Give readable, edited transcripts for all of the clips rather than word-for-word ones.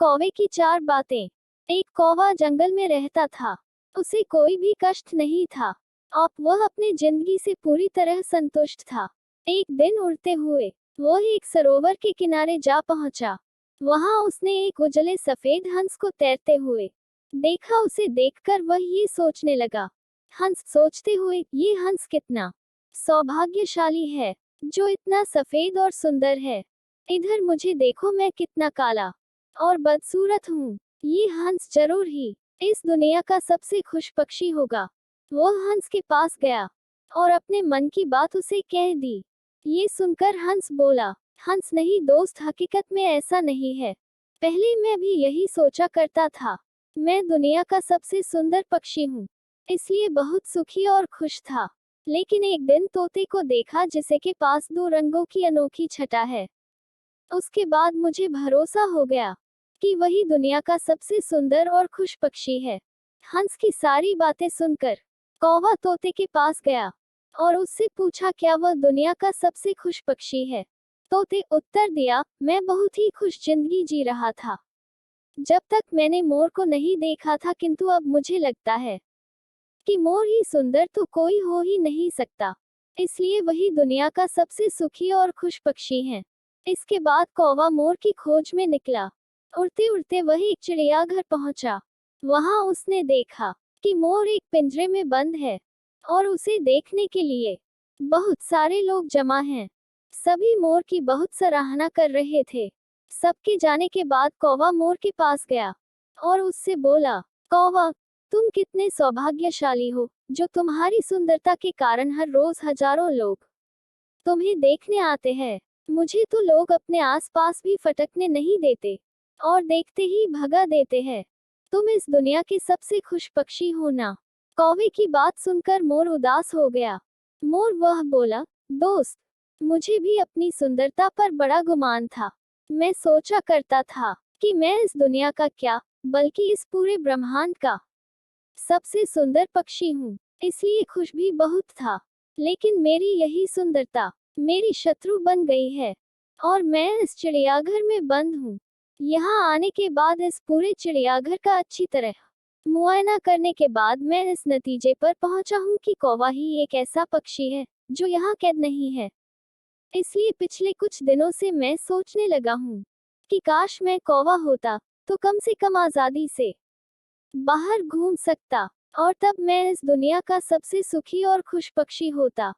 कौवे की 4 बातें। एक कौवा जंगल में रहता था। उसे कोई भी कष्ट नहीं था और वह अपनी जिंदगी से पूरी तरह संतुष्ट था। एक दिन उड़ते हुए वह एक सरोवर के किनारे जा पहुंचा। वहां उसने एक उजले सफेद हंस को तैरते हुए देखा। उसे देखकर वह ये सोचने लगा, हंस सोचते हुए, ये हंस कितना सौभाग्यशाली है जो इतना सफेद और सुंदर है। इधर मुझे देखो, मैं कितना काला और बदसूरत हूँ। ये हंस जरूर ही इस दुनिया का सबसे खुश पक्षी होगा। वह हंस के पास गया और अपने मन की बात उसे कह दी। ये सुनकर हंस बोला, हंस नहीं दोस्त, हकीकत में ऐसा नहीं है। पहले मैं भी यही सोचा करता था। मैं दुनिया का सबसे सुंदर पक्षी हूँ, इसलिए बहुत सुखी और खुश था। लेकिन एक दिन तोते को देखा जिसे के पास 2 रंगों की अनोखी छटा है। उसके बाद मुझे भरोसा हो गया कि वही दुनिया का सबसे सुंदर और खुश पक्षी है। हंस की सारी बातें सुनकर कौवा तोते के पास गया और उससे पूछा, क्या वह दुनिया का सबसे खुश पक्षी है? तोते उत्तर दिया, मैं बहुत ही खुश जिंदगी जी रहा था जब तक मैंने मोर को नहीं देखा था, किंतु अब मुझे लगता है कि मोर ही सुंदर तो कोई हो ही नहीं सकता, इसलिए वही दुनिया का सबसे सुखी और खुश पक्षी है। इसके बाद कौवा मोर की खोज में निकला। उड़ते उड़ते वह एक चिड़ियाघर पहुंचा। वहां उसने देखा कि मोर एक पिंजरे में बंद है और उसे देखने के लिए बहुत सारे लोग जमा हैं। सभी मोर की बहुत सराहना कर रहे थे। सबके जाने के बाद कौवा मोर के पास गया और उससे बोला, कौवा, तुम कितने सौभाग्यशाली हो जो तुम्हारी सुंदरता के कारण हर रोज हजारों लोग तुम्हें देखने आते हैं। मुझे तो लोग अपने आसपास भी फटकने नहीं देते और देखते ही भगा देते हैं। तुम इस दुनिया के सबसे खुश पक्षी हो ना। कौवे की बात सुनकर मोर उदास हो गया। मोर वह बोला, दोस्त, मुझे भी अपनी सुंदरता पर बड़ा गुमान था। मैं सोचा करता था कि मैं इस दुनिया का क्या, बल्कि इस पूरे ब्रह्मांड का सबसे सुंदर पक्षी हूँ, इसलिए खुश भी बहुत था। लेकिन मेरी यही सुंदरता मेरी शत्रु बन गई है और मैं इस चिड़ियाघर में बंद हूँ। यहाँ आने के बाद इस पूरे चिड़ियाघर का अच्छी तरह मुआयना करने के बाद मैं इस नतीजे पर पहुंचा हूँ कि कौवा ही एक ऐसा पक्षी है जो यहाँ कैद नहीं है। इसलिए पिछले कुछ दिनों से मैं सोचने लगा हूँ कि काश मैं कौवा होता तो कम से कम आजादी से बाहर घूम सकता और तब मैं इस दुनिया का सबसे सुखी और खुश पक्षी होता।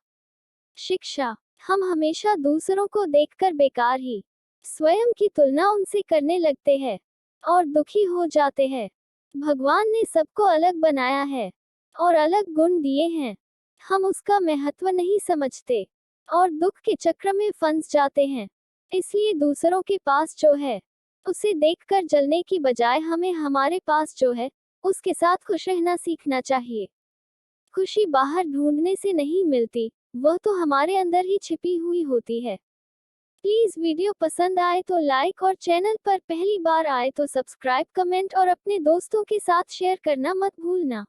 शिक्षा, हम हमेशा दूसरों को देखकर बेकार ही स्वयं की तुलना उनसे करने लगते हैं और दुखी हो जाते हैं। भगवान ने सबको अलग बनाया है और अलग गुण दिए हैं। हम उसका महत्व नहीं समझते और दुख के चक्र में फंस जाते हैं। इसलिए दूसरों के पास जो है उसे देखकर जलने की बजाय हमें हमारे पास जो है उसके साथ खुश रहना सीखना चाहिए। खुशी बाहर ढूंढने से नहीं मिलती, वह तो हमारे अंदर ही छिपी हुई होती है। प्लीज वीडियो पसंद आए तो लाइक और चैनल पर पहली बार आए तो सब्सक्राइब, कमेंट और अपने दोस्तों के साथ शेयर करना मत भूलना।